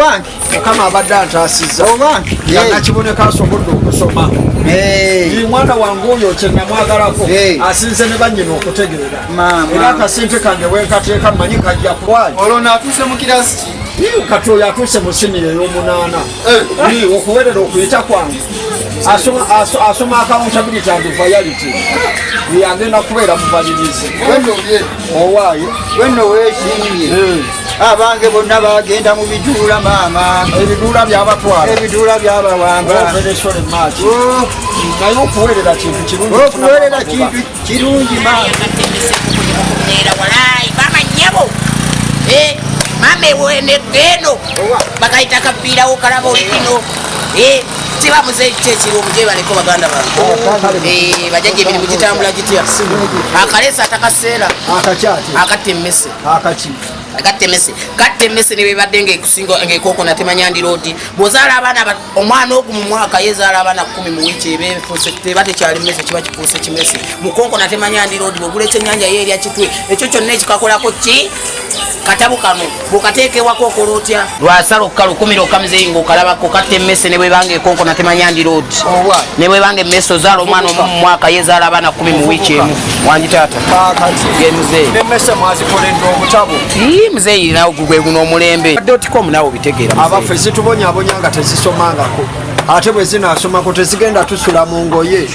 owange kama abadde ataasizza owange nakiboneka asobodde okusoma mwana wange oyo kyenamwagalako asinze ne bannyina okutegeera era akasente kange wenkateeka mmanyi kajja kuwayo olwo naatuuse mu kirasi kati oyo atuuse mu siniya ey'omunaana okuwerera okuyita kwange asoma accountability and viality agenda kubeera mubalirizi owaayo wenno weesiimye abange bonna bagenda mu biduula maama ebiduula byabatwala ebiduula byabawamba naye okuweerera kintu kirungi okuweerera kintu kirungi bamanyabo mama ewenegeno bakayita kapiirawo kalaba olino tibamuze kyekiri omuje baleko baganda bange bajajja emirimu gitambula gitya akaleesa atakaseera akatta emmese katta emmese nebebadde ngaekoko natemanya ndiroodi bwozaala abaana omwana ogu mu mwaka yezaala abaana 10 mu wiiki eba tekyali mmese kiba kifuuse kimese mukonko natemanya ndiroodi bwegula ekyenyanja yeerya kitwe ekyo kyonna ekikakolako ki katabu kano bwokateekewako okola otya lwasala okukalu 10 okamizeyi ngaokalabako katta emmese nebwebanga ekonko natemanya ndiroodi nebwebanga emmese ozaala omwana omu mu mwaka yezaala abaana 10 mu wiiki emu wangi taata nemmese mwazikoledde omutabo muzeeyi nawe gwe guno omulembe .com nawe obitegeera abaffe zitubonyabonya nga tezisomangako ate bwe zinaasomako tezigenda tusula mu ngoye